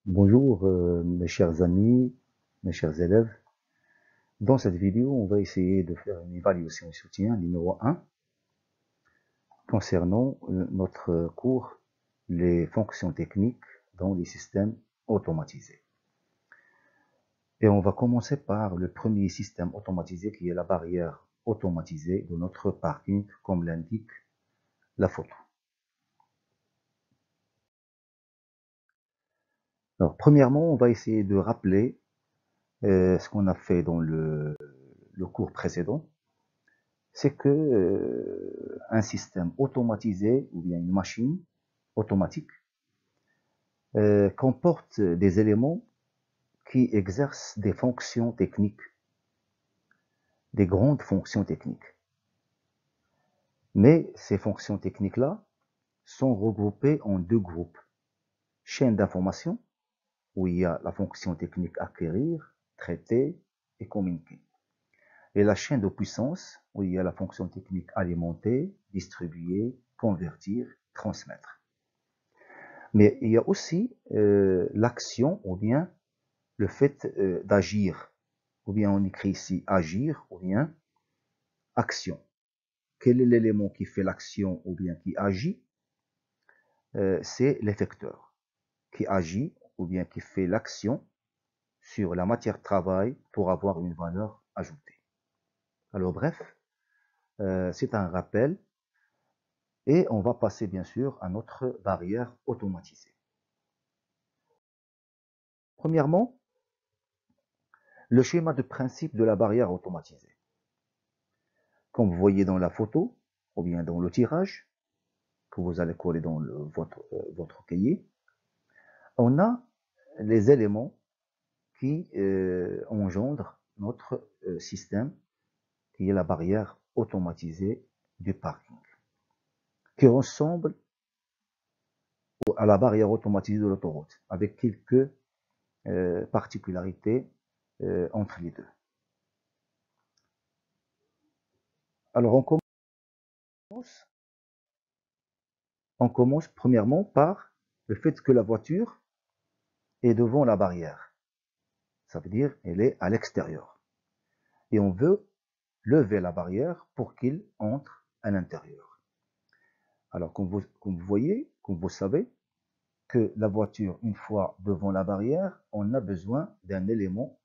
Bonjour mes chers amis, mes chers élèves. Dans cette vidéo, on va essayer de faire une évaluation et soutien numéro 1 concernant notre cours les fonctions techniques dans les systèmes automatisés. Et on va commencer par le premier système automatisé qui est la barrière automatisée de notre parking comme l'indique la photo. Alors premièrement, on va essayer de rappeler ce qu'on a fait dans le cours précédent. C'est que un système automatisé ou bien une machine automatique comporte des éléments qui exercent des fonctions techniques, des grandes fonctions techniques. Mais ces fonctions techniques-là sont regroupées en deux groupes. Chaîne d'information, où il y a la fonction technique acquérir, traiter et communiquer. Et la chaîne de puissance, où il y a la fonction technique alimenter, distribuer, convertir, transmettre. Mais il y a aussi l'action ou bien le fait d'agir. Ou bien on écrit ici agir ou bien action. Quel est l'élément qui fait l'action ou bien qui agit? C'est l'effecteur qui agit ou bien qui fait l'action sur la matière de travail pour avoir une valeur ajoutée. Alors bref, c'est un rappel et on va passer bien sûr à notre barrière automatisée. Premièrement, le schéma de principe de la barrière automatisée. Comme vous voyez dans la photo, ou bien dans le tirage, que vous allez coller dans votre cahier, on a les éléments qui engendrent notre système, qui est la barrière automatisée du parking, qui ressemble à la barrière automatisée de l'autoroute, avec quelques particularités entre les deux. Alors on commence premièrement par le fait que la voiture est devant la barrière. Ça veut dire qu'elle est à l'extérieur. Et on veut lever la barrière pour qu'il entre à l'intérieur. Alors, comme vous voyez, comme vous savez, que la voiture, une fois devant la barrière, on a besoin d'un élément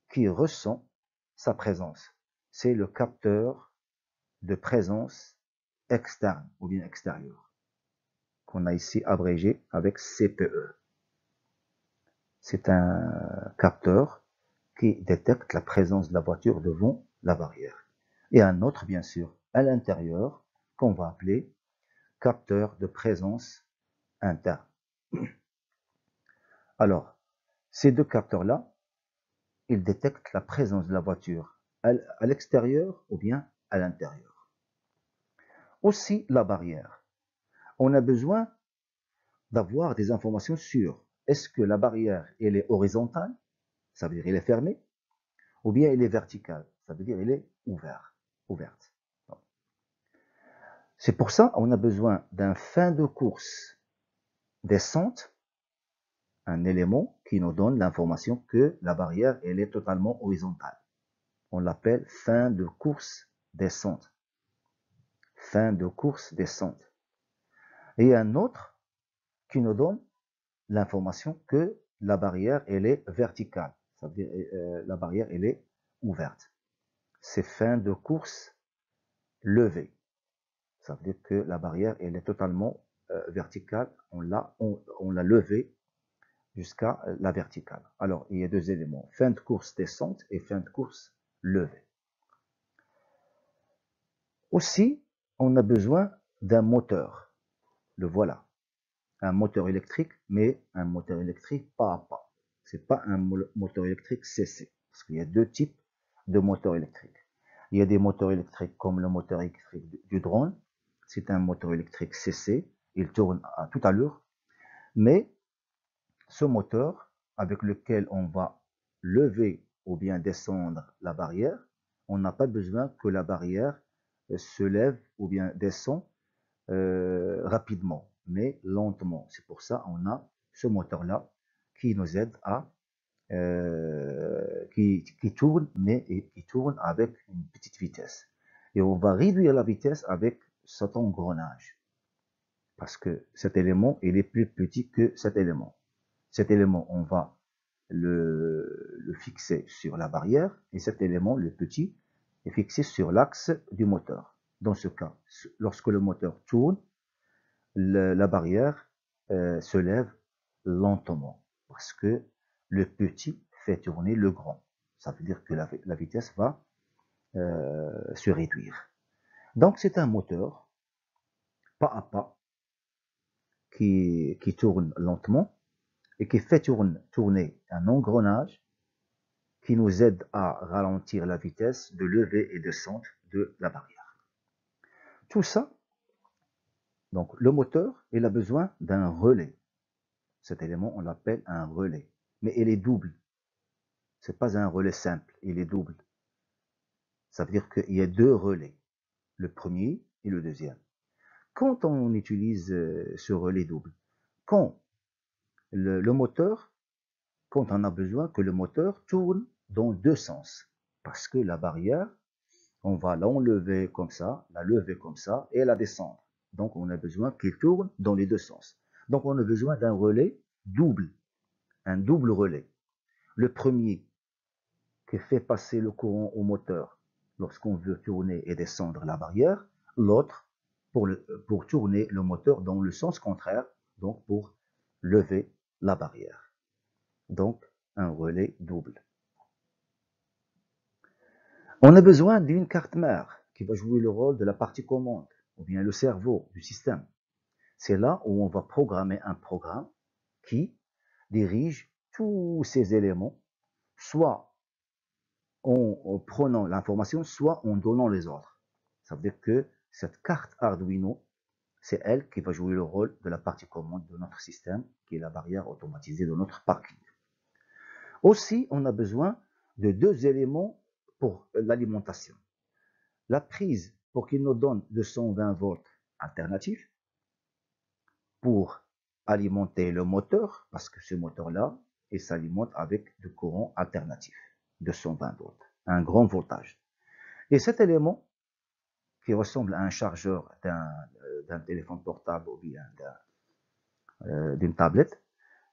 qui ressent sa présence. C'est le capteur de présence externe ou bien extérieure, qu'on a ici abrégé avec CPE. C'est un capteur qui détecte la présence de la voiture devant la barrière. Et un autre, bien sûr, à l'intérieur, qu'on va appeler capteur de présence interne. Alors, ces deux capteurs-là, ils détectent la présence de la voiture à l'extérieur ou bien à l'intérieur. Aussi, la barrière. On a besoin d'avoir des informations sur est-ce que la barrière, elle est horizontale, ça veut dire elle est fermée, ou bien elle est verticale, ça veut dire elle est ouverte. C'est pour ça qu'on a besoin d'un fin de course descente, un élément qui nous donne l'information que la barrière elle est totalement horizontale. On l'appelle fin de course descente. Fin de course descente. Et un autre qui nous donne l'information que la barrière elle est verticale. Ça veut dire la barrière elle est ouverte. C'est fin de course levée. Ça veut dire que la barrière elle est totalement verticale. On l'a levée jusqu'à la verticale. Alors, il y a deux éléments, fin de course descente et fin de course levée. Aussi, on a besoin d'un moteur. Le voilà. Un moteur électrique, mais un moteur électrique pas à pas. C'est pas un moteur électrique CC. Parce qu'il y a deux types de moteurs électriques. Il y a des moteurs électriques comme le moteur électrique du drone. C'est un moteur électrique CC. Il tourne à toute allure. Mais ce moteur avec lequel on va lever ou bien descendre la barrière, on n'a pas besoin que la barrière se lève ou bien descend rapidement, mais lentement. C'est pour ça qu'on a ce moteur-là qui nous aide à qui tourne, mais qui tourne avec une petite vitesse. Et on va réduire la vitesse avec cet engrenage. Parce que cet élément, il est plus petit que cet élément. Cet élément, on va le fixer sur la barrière, et cet élément, le petit, est fixé sur l'axe du moteur. Dans ce cas, lorsque le moteur tourne, la barrière se lève lentement, parce que le petit fait tourner le grand. Ça veut dire que la vitesse va se réduire. Donc c'est un moteur, pas à pas, qui tourne lentement et qui fait tourner un engrenage qui nous aide à ralentir la vitesse de levée et descente de la barrière. Tout ça, donc le moteur, il a besoin d'un relais. Cet élément, on l'appelle un relais, mais il est double. Ce n'est pas un relais simple, il est double. Ça veut dire qu'il y a deux relais, le premier et le deuxième. Quand on utilise ce relais double, quand le moteur, quand on a besoin que le moteur tourne dans deux sens, parce que la barrière, on va l'enlever comme ça, la lever comme ça et la descendre. Donc on a besoin qu'il tourne dans les deux sens. Donc on a besoin d'un relais double, un double relais. Le premier qui fait passer le courant au moteur lorsqu'on veut tourner et descendre la barrière, l'autre pour tourner le moteur dans le sens contraire, donc pour lever la barrière. Donc un relais double. On a besoin d'une carte mère qui va jouer le rôle de la partie commande, ou bien le cerveau du système. C'est là où on va programmer un programme qui dirige tous ces éléments, soit en prenant l'information, soit en donnant les ordres. Ça veut dire que cette carte Arduino, c'est elle qui va jouer le rôle de la partie commande de notre système, qui est la barrière automatisée de notre parking. Aussi, on a besoin de deux éléments pour l'alimentation. La prise pour qu'il nous donne 220 volts alternatifs pour alimenter le moteur, parce que ce moteur-là, il s'alimente avec du courant alternatif, 220 volts, un grand voltage. Et cet élément, qui ressemble à un chargeur d'un téléphone portable ou bien d'une tablette,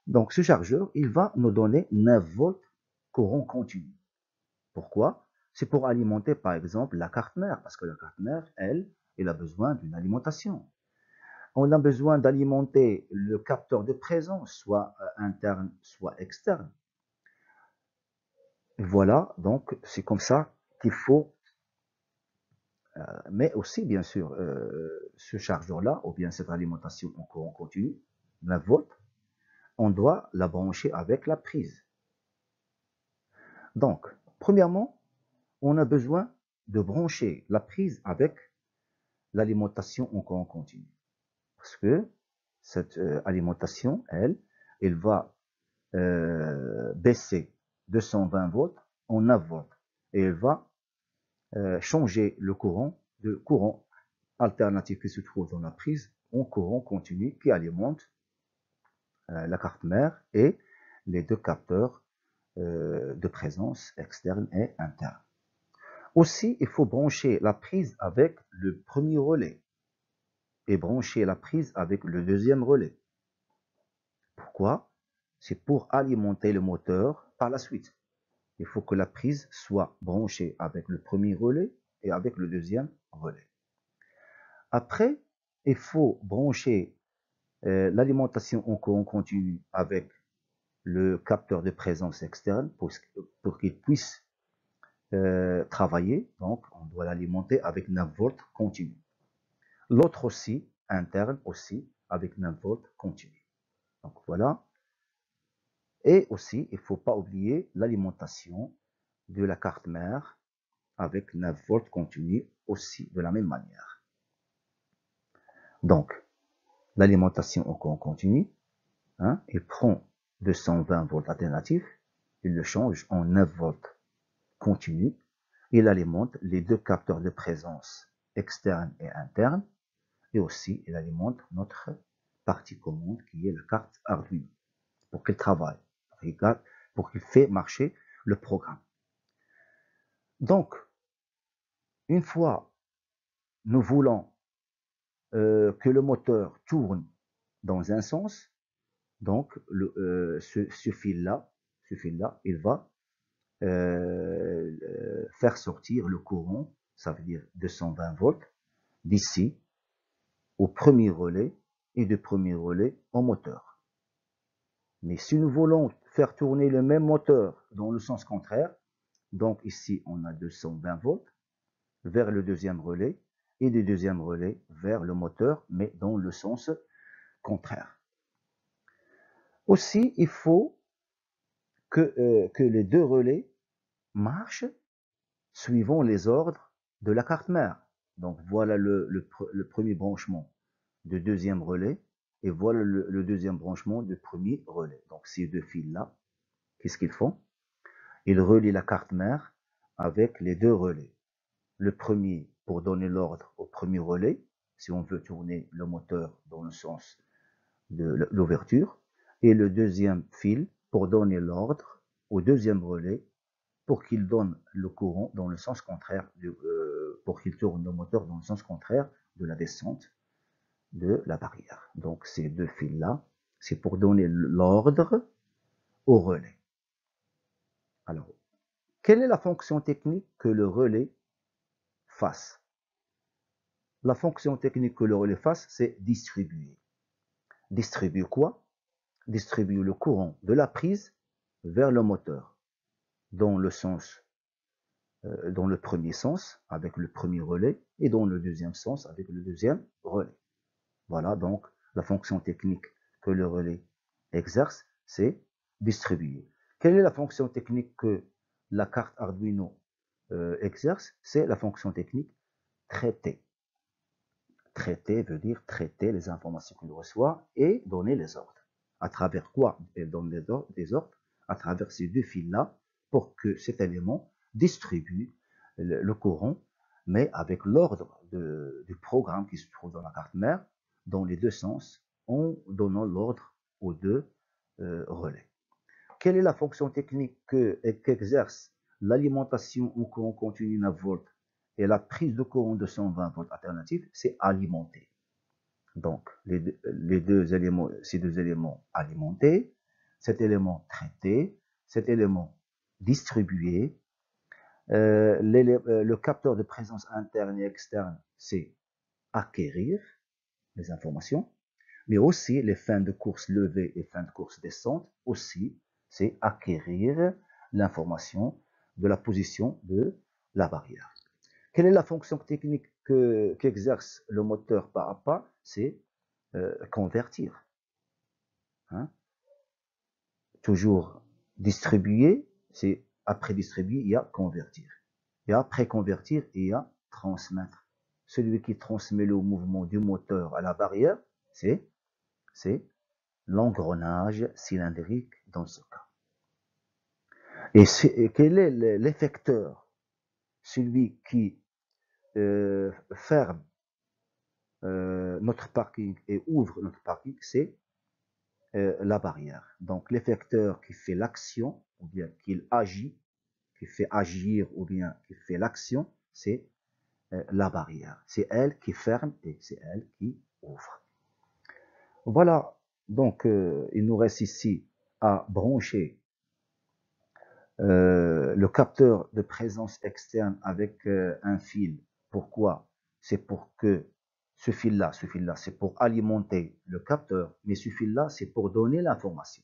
donc ce chargeur, il va nous donner 9 volts courant continu. Pourquoi? C'est pour alimenter par exemple la carte mère, parce que la carte mère, elle a besoin d'une alimentation. On a besoin d'alimenter le capteur de présence, soit interne, soit externe. Voilà, donc c'est comme ça qu'il faut, mais aussi bien sûr, ce chargeur-là, ou bien cette alimentation en courant continu, 9 volts, on doit la brancher avec la prise. Donc, premièrement, on a besoin de brancher la prise avec l'alimentation en courant continu. Parce que cette alimentation, elle va baisser 220 volts en 9 volts. Et elle va changer le courant de courant alternatif qui se trouve dans la prise en courant continu qui alimente la carte mère et les deux capteurs de présence externe et interne. Aussi, il faut brancher la prise avec le premier relais et brancher la prise avec le deuxième relais. Pourquoi? C'est pour alimenter le moteur par la suite. Il faut que la prise soit branchée avec le premier relais et avec le deuxième relais. Après, il faut brancher l'alimentation en courant continu avec le capteur de présence externe pour qu'il puisse travailler. Donc, on doit l'alimenter avec 9 volts continu. L'autre aussi, interne aussi, avec 9 volts continu. Donc, voilà. Et aussi, il ne faut pas oublier l'alimentation de la carte mère avec 9 volts continu aussi de la même manière. Donc, l'alimentation en courant continu, il prend 220 volts alternatifs, il le change en 9 volts continu, il alimente les deux capteurs de présence externe et interne, et aussi il alimente notre partie commande qui est la carte Arduino pour qu'elle travaille. pour qu'il fait marcher le programme. Donc, une fois nous voulons que le moteur tourne dans un sens, donc ce fil-là, il va faire sortir le courant, ça veut dire 220 volts, d'ici au premier relais et du premier relais au moteur. Mais si nous voulons faire tourner le même moteur dans le sens contraire, donc ici on a 220 volts vers le deuxième relais et du deuxième relais vers le moteur, mais dans le sens contraire. Aussi, il faut que les deux relais marchent suivant les ordres de la carte mère. Donc voilà le premier branchement du deuxième relais et voilà le deuxième branchement du premier relais. Donc ces deux fils-là, qu'est-ce qu'ils font? Ils relient la carte mère avec les deux relais. Le premier pour donner l'ordre au premier relais, si on veut tourner le moteur dans le sens de l'ouverture, et le deuxième fil pour donner l'ordre au deuxième relais pour qu'il donne le courant dans le sens contraire, pour qu'il tourne le moteur dans le sens contraire de la descente de la barrière. Donc ces deux fils-là, c'est pour donner l'ordre au relais. Alors, quelle est la fonction technique que le relais fasse? La fonction technique que le relais fasse, c'est distribuer. Distribuer quoi? Distribuer le courant de la prise vers le moteur dans le sens, dans le premier sens avec le premier relais et dans le deuxième sens avec le deuxième relais. Voilà donc la fonction technique que le relais exerce, c'est distribuer. Quelle est la fonction technique que la carte Arduino exerce? C'est la fonction technique traiter. Traiter veut dire traiter les informations qu'il reçoit et donner les ordres. À travers quoi elle donne des ordres? À travers ces deux fils-là pour que cet élément distribue le courant, mais avec l'ordre du programme qui se trouve dans la carte mère, dans les deux sens, en donnant l'ordre aux deux relais. Quelle est la fonction technique qu'exerce l'alimentation au courant continu 9 volts et la prise de courant de 120 volts alternatif? C'est alimenter. Donc, ces deux éléments alimentés, cet élément traité, cet élément distribué, le capteur de présence interne et externe, c'est acquérir les informations, mais aussi les fins de course levée et fins de course descente, aussi, c'est acquérir l'information de la position de la barrière. Quelle est la fonction technique qu'exerce le moteur pas à pas? C'est convertir. Hein? Toujours distribuer, c'est après distribuer, il y a convertir. Et après convertir, il y a transmettre. Celui qui transmet le mouvement du moteur à la barrière, c'est l'engrenage cylindrique dans ce cas. Et quel est l'effecteur? Celui qui ferme notre parking et ouvre notre parking, c'est la barrière. Donc l'effecteur qui fait l'action, ou bien qu'il agit, qui fait agir, ou bien qui fait l'action, c'est la barrière. C'est elle qui ferme et c'est elle qui ouvre. Voilà, donc il nous reste ici à brancher le capteur de présence externe avec un fil. Pourquoi? C'est pour que ce fil-là, c'est pour alimenter le capteur, mais ce fil-là, c'est pour donner l'information.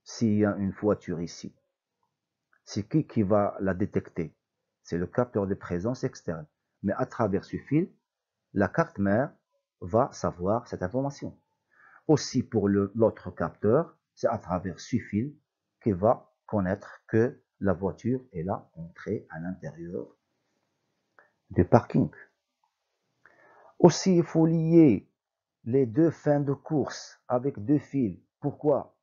S'il y a une voiture ici, c'est qui va la détecter? C'est le capteur de présence externe. Mais à travers ce fil, la carte mère va savoir cette information. Aussi pour l'autre capteur, c'est à travers ce fil qu'il va connaître que la voiture est là, entrée à l'intérieur du parking. Aussi, il faut lier les deux fins de course avec deux fils. Pourquoi?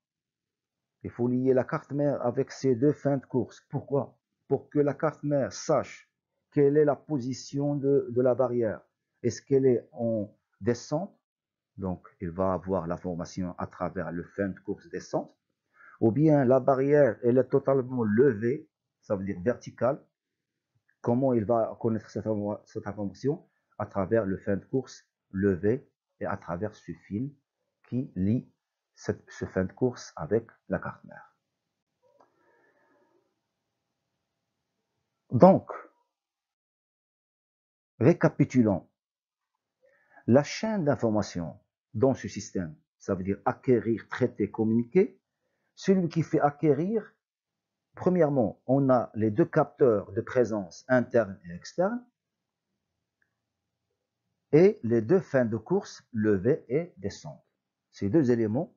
Il faut lier la carte mère avec ces deux fins de course. Pourquoi? Pour que la carte mère sache quelle est la position de la barrière. Est-ce qu'elle est en descente? Donc, il va avoir l'information à travers le fin de course descente. ou bien la barrière, elle est totalement levée, ça veut dire verticale. Comment il va connaître cette information? À travers le fin de course levé et à travers ce fil qui lie ce fin de course avec la carte mère. Donc, récapitulons. La chaîne d'information dans ce système, ça veut dire acquérir, traiter, communiquer. Celui qui fait acquérir, premièrement, on a les deux capteurs de présence interne et externe et les deux fins de course, levée et descente. Ces deux éléments,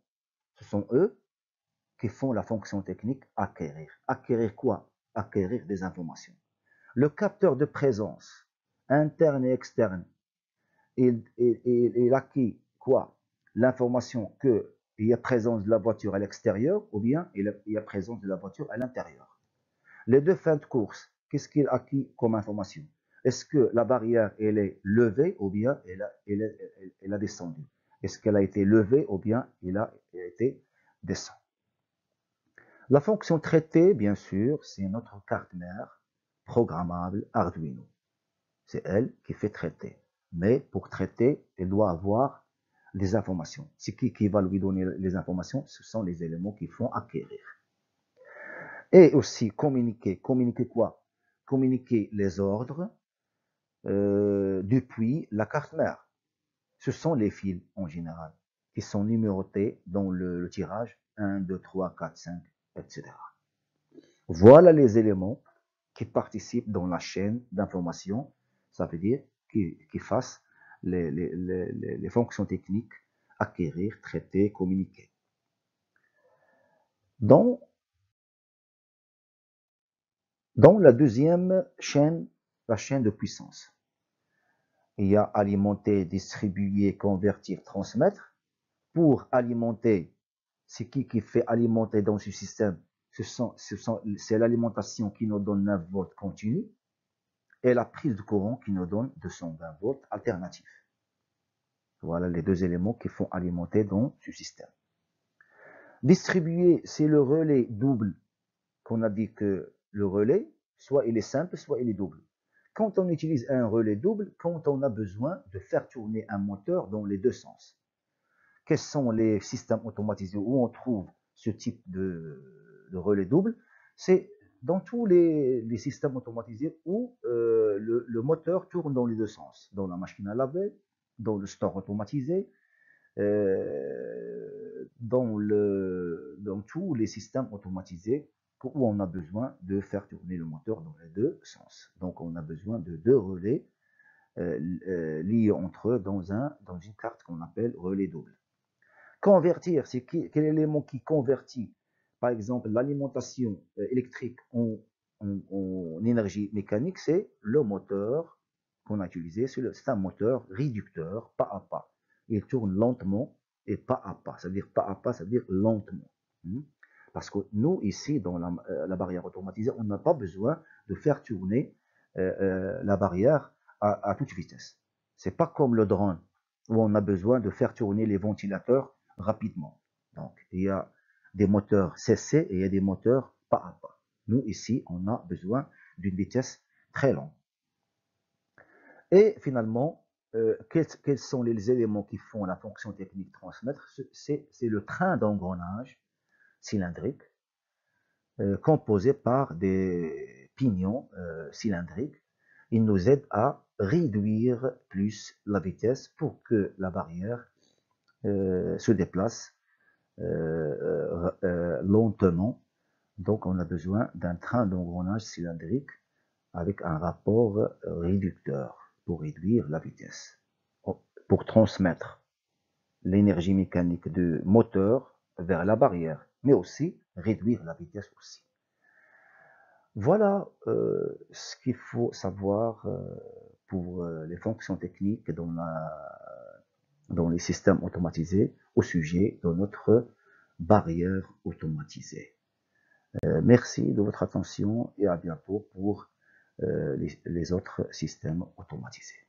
ce sont eux qui font la fonction technique acquérir. Acquérir quoi? Acquérir des informations. Le capteur de présence interne et externe, il acquis quoi? L'information qu'il y a présence de la voiture à l'extérieur ou bien il y a présence de la voiture à l'intérieur. Les deux fins de course, qu'est-ce qu'il a acquis comme information? Est-ce que la barrière elle est levée ou bien elle a descendu? Est-ce qu'elle a été levée ou bien elle a été descendue? La fonction traitée, bien sûr, c'est notre carte mère programmable Arduino. C'est elle qui fait traiter. Mais pour traiter, elle doit avoir des informations. C'est qui va lui donner les informations? Ce sont les éléments qui font acquérir. Et aussi communiquer. Communiquer quoi? Communiquer les ordres depuis la carte mère. Ce sont les fils en général qui sont numérotés dans le tirage 1, 2, 3, 4, 5, etc. Voilà les éléments qui participent dans la chaîne d'information, ça veut dire qui fassent les fonctions techniques acquérir, traiter, communiquer. Dans la deuxième chaîne, la chaîne de puissance, il y a alimenter, distribuer, convertir, transmettre. Pour alimenter, c'est qui fait alimenter dans ce système? C'est l'alimentation qui nous donne 9 volts continu et la prise de courant qui nous donne 220 volts alternatifs. Voilà les deux éléments qui font alimenter dans ce système. Distribuer, c'est le relais double qu'on a dit que le relais, soit il est simple, soit il est double. Quand on utilise un relais double, quand on a besoin de faire tourner un moteur dans les deux sens. Quels sont les systèmes automatisés où on trouve ce type de relais double? C'est dans tous les systèmes automatisés où le moteur tourne dans les deux sens. Dans la machine à laver, dans le store automatisé, dans tous les systèmes automatisés où on a besoin de faire tourner le moteur dans les deux sens. Donc on a besoin de deux relais liés entre eux dans une carte qu'on appelle relais double. Convertir, c'est quel élément qui convertit, par exemple, l'alimentation électrique en énergie mécanique? C'est le moteur qu'on a utilisé. C'est un moteur réducteur, pas à pas. Il tourne lentement et pas à pas. C'est-à-dire pas à pas, c'est-à-dire lentement. Parce que nous, ici, dans la barrière automatisée, on n'a pas besoin de faire tourner la barrière à toute vitesse. C'est pas comme le drone où on a besoin de faire tourner les ventilateurs rapidement. Donc, il y a des moteurs CC et il y a des moteurs pas à pas. Nous, ici, on a besoin d'une vitesse très lente. Et finalement, quels sont les éléments qui font la fonction technique transmettre? C'est le train d'engrenage cylindrique composé par des pignons cylindriques. Il nous aide à réduire plus la vitesse pour que la barrière se déplace lentement. Donc on a besoin d'un train d'engrenage cylindrique avec un rapport réducteur pour réduire la vitesse, pour transmettre l'énergie mécanique du moteur vers la barrière, mais aussi réduire la vitesse aussi. Voilà ce qu'il faut savoir pour les fonctions techniques dans les systèmes automatisés au sujet de notre barrière automatisée. Merci de votre attention et à bientôt pour les autres systèmes automatisés.